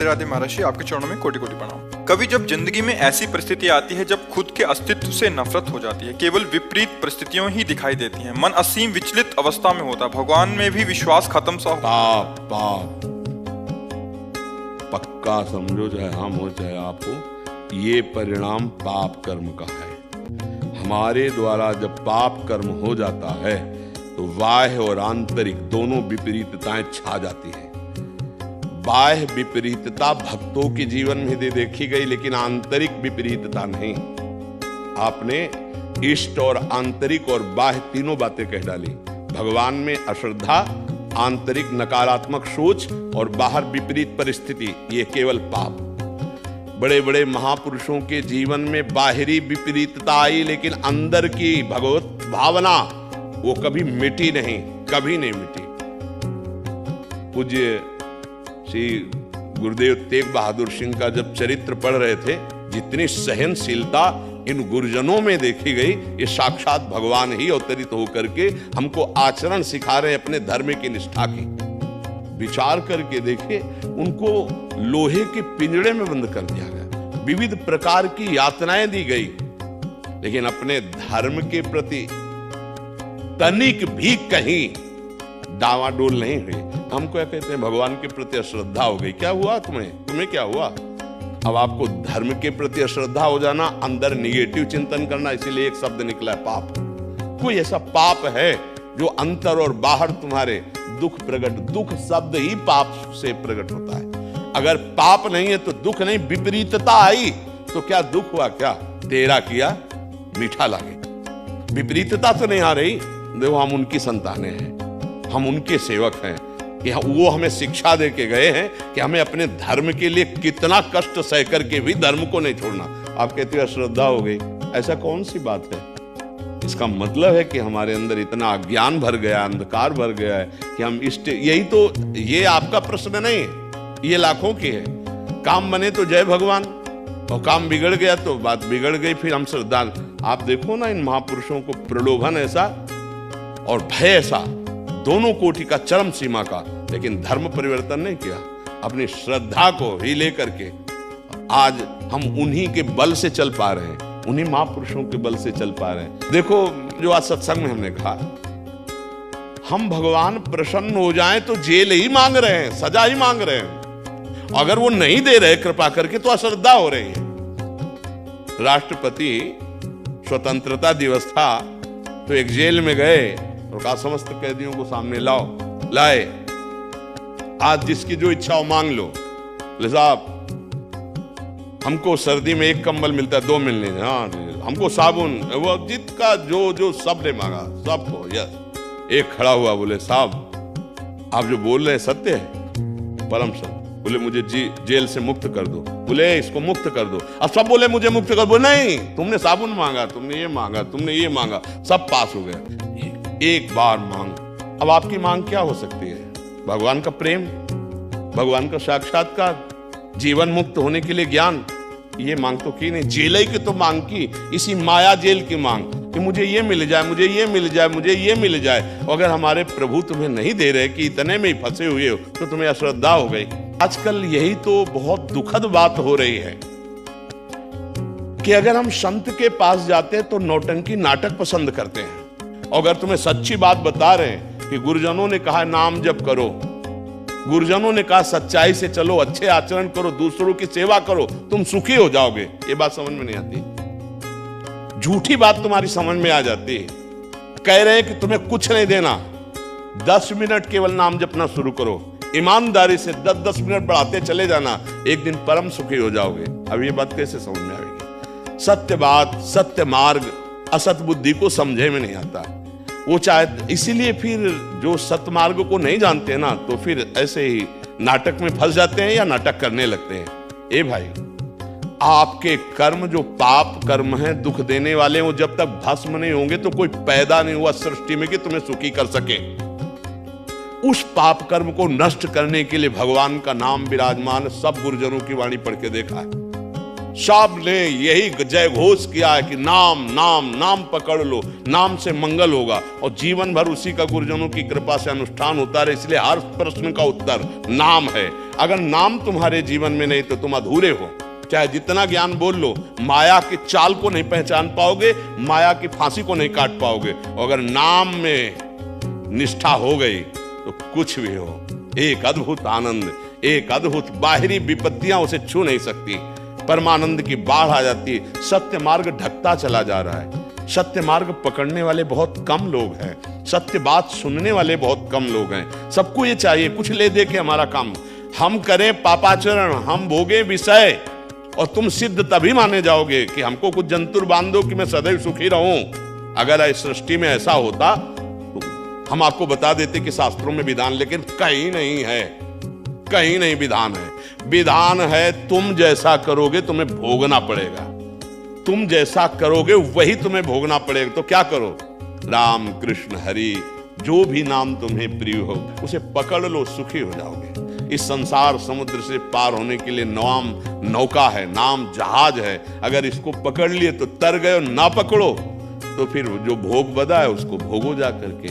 राधे महर्षि, आपके चरणों में कोटि कोटि प्रणाम। कभी जब जिंदगी में ऐसी परिस्थिति आती है जब खुद के अस्तित्व से नफरत हो जाती है, केवल विपरीत परिस्थितियां ही दिखाई देती हैं, मन असीम विचलित अवस्था में होता है, भगवान में भी विश्वास खत्म सा हो। पाप पाप पक्का समझो, चाहे हम हो चाहे आप हो, ये परिणाम पाप कर्म का है। हमारे द्वारा जब पाप कर्म हो जाता है तो बाह्य और आंतरिक दोनों विपरीतताएं छा जाती है। बाह्य विपरीतता भक्तों के जीवन में देखी गई, लेकिन आंतरिक विपरीतता नहीं। आपने इष्ट और आंतरिक और बाह्य तीनों बातें कह डाली। भगवान में अश्रद्धा, आंतरिक नकारात्मक सोच और बाहर विपरीत परिस्थिति, ये केवल पाप। बड़े बड़े महापुरुषों के जीवन में बाहरी विपरीतता आई, लेकिन अंदर की भगवत भावना वो कभी मिटी नहीं, कभी नहीं मिटी। पूज्य श्री गुरुदेव तेग बहादुर सिंह का जब चरित्र पढ़ रहे थे, जितनी सहनशीलता इन गुरुजनों में देखी गई, ये साक्षात भगवान ही अवतरित होकर के हमको आचरण सिखा रहे अपने धर्म की निष्ठा की। विचार करके देखिए, उनको लोहे के पिंजड़े में बंद कर दिया गया, विविध प्रकार की यातनाएं दी गई, लेकिन अपने धर्म के प्रति तनिक भी कहीं डावाडोल नहीं हुई। हम क्या कहते हैं, भगवान के प्रति अश्रद्धा हो गई। क्या हुआ तुम्हें क्या हुआ? अब आपको धर्म के प्रति अश्रद्धा हो जाना, अंदर निगेटिव चिंतन करना, इसीलिए एक शब्द निकला है पाप। कोई ऐसा पाप है जो अंतर और बाहर तुम्हारे दुख प्रकट, दुख शब्द ही पाप से प्रकट होता है। अगर पाप नहीं है तो दुख नहीं, विपरीतता आई तो क्या दुख हुआ? क्या तेरा किया मीठा लगे। विपरीतता तो नहीं आ रही। देखो, हम उनकी संतानें हैं, हम उनके सेवक हैं कि वो हमें शिक्षा दे के गए हैं कि हमें अपने धर्म के लिए कितना कष्ट सह करके भी धर्म को नहीं छोड़ना। आप कहते हो अश्रद्धा हो गई, ऐसा कौन सी बात है? इसका मतलब है कि हमारे अंदर इतना अज्ञान भर गया, अंधकार भर गया है कि हम यही तो, ये आपका प्रश्न नहीं है, ये लाखों की है। काम बने तो जय भगवान, और काम बिगड़ गया तो बात बिगड़ गई, फिर हम श्रद्धा। आप देखो ना, इन महापुरुषों को प्रलोभन ऐसा और भय ऐसा, दोनों कोटि का, चरम सीमा का, लेकिन धर्म परिवर्तन नहीं किया। अपनी श्रद्धा को ही लेकर के आज हम उन्हीं के बल से चल पा रहे हैं, उन्हीं महापुरुषों के बल से चल पा रहे हैं। देखो, जो आज सत्संग में हमने कहा, हम भगवान प्रसन्न हो जाएं तो जेल ही मांग रहे हैं, सजा ही मांग रहे हैं। अगर वो नहीं दे रहे कृपा करके तो अश्रद्धा हो रही है। राष्ट्रपति स्वतंत्रता दिवस था तो एक जेल में गए और कहा समस्त कैदियों को सामने लाओ। लाए, आज जिसकी जो इच्छा हो मांग लो। बोले साहब, हमको सर्दी में एक कंबल मिलता है, 2 मिलने। हाँ, हमको साबुन, वो जिसका जो सब ने मांगा सबको। यस। एक खड़ा हुआ, बोले साहब आप जो बोल रहे हैं सत्य है? परम सत्य। बोले मुझे जेल से मुक्त कर दो। बोले इसको मुक्त कर दो। अब सब बोले मुझे मुक्त कर दो। नहीं, तुमने साबुन मांगा, तुमने ये मांगा, तुमने ये मांगा, सब पास हो गया। एक बार मांग। अब आपकी मांग क्या हो सकती है? भगवान का प्रेम, भगवान का साक्षात्कार, जीवन मुक्त होने के लिए ज्ञान, ये मांग तो की नहीं। जेल की तो मांग की, इसी माया जेल की मांग कि मुझे ये मिल जाए, मुझे ये मिल जाए, मुझे ये मिल जाए। अगर हमारे प्रभु तुम्हें नहीं दे रहे कि इतने में ही फंसे हुए हो तो तुम्हें अश्रद्धा हो गई। आजकल यही तो बहुत दुखद बात हो रही है कि अगर हम संत के पास जाते हैं तो नौटंकी नाटक पसंद करते हैं। अगर तुम्हें सच्ची बात बता रहे हैं कि गुरुजनों ने कहा नाम जप करो, गुरुजनों ने कहा सच्चाई से चलो, अच्छे आचरण करो, दूसरों की सेवा करो, तुम सुखी हो जाओगे, ये बात समझ में नहीं आती। झूठी बात तुम्हारी समझ में आ जाती है। कह रहे हैं कि तुम्हें कुछ नहीं देना, 10 मिनट केवल नाम जपना शुरू करो, ईमानदारी से 10-10 मिनट बढ़ाते चले जाना, एक दिन परम सुखी हो जाओगे। अब ये बात कैसे समझ में आएगी? सत्य बात, सत्य मार्ग असत बुद्धि को समझे में नहीं आता। वो चाहे, इसीलिए फिर जो सत्य मार्ग को नहीं जानते ना, तो फिर ऐसे ही नाटक में फंस जाते हैं या नाटक करने लगते हैं। ए भाई, आपके कर्म जो पाप कर्म हैं, दुख देने वाले, वो जब तक भस्म नहीं होंगे तो कोई पैदा नहीं हुआ सृष्टि में कि तुम्हें सुखी कर सके। उस पाप कर्म को नष्ट करने के लिए भगवान का नाम विराजमान, सब गुरुजनों की वाणी पढ़ के देखा है। सब ने यही जय घोष किया है कि नाम नाम नाम पकड़ लो, नाम से मंगल होगा, और जीवन भर उसी का गुरुजनों की कृपा से अनुष्ठान होता रहे। इसलिए हर प्रश्न का उत्तर नाम है। अगर नाम तुम्हारे जीवन में नहीं तो तुम अधूरे हो। चाहे जितना ज्ञान बोल लो, माया की चाल को नहीं पहचान पाओगे, माया की फांसी को नहीं काट पाओगे। और अगर नाम में निष्ठा हो गई तो कुछ भी हो, एक अद्भुत आनंद, एक अद्भुत बाहरी विपत्तियां उसे छू नहीं सकती। परमानंद की बाढ़ आ जाती है। सत्य मार्ग ढकता चला जा रहा है। सत्य मार्ग पकड़ने वाले बहुत कम लोग हैं, सत्य बात सुनने वाले बहुत कम लोग हैं। सबको ये चाहिए कुछ ले दे के हमारा काम हम करें, पापाचरण हम भोगे विषय, और तुम सिद्ध तभी माने जाओगे कि हमको कुछ जंतुर बांध दो कि मैं सदैव सुखी रहूं। अगर इस सृष्टि में ऐसा होता तो हम आपको बता देते कि शास्त्रों में विधान, लेकिन कहीं नहीं है, कहीं नहीं विधान है। विधान है तुम जैसा करोगे तुम्हें भोगना पड़ेगा, तुम जैसा करोगे वही तुम्हें भोगना पड़ेगा। तो क्या करो? राम कृष्ण हरि जो भी नाम तुम्हें प्रिय हो उसे पकड़ लो, सुखी हो जाओगे। इस संसार समुद्र से पार होने के लिए नाम नौका है, नाम जहाज है। अगर इसको पकड़ लिए तो तर गए, ना पकड़ो तो फिर जो भोग बदा है उसको भोगो जा करके।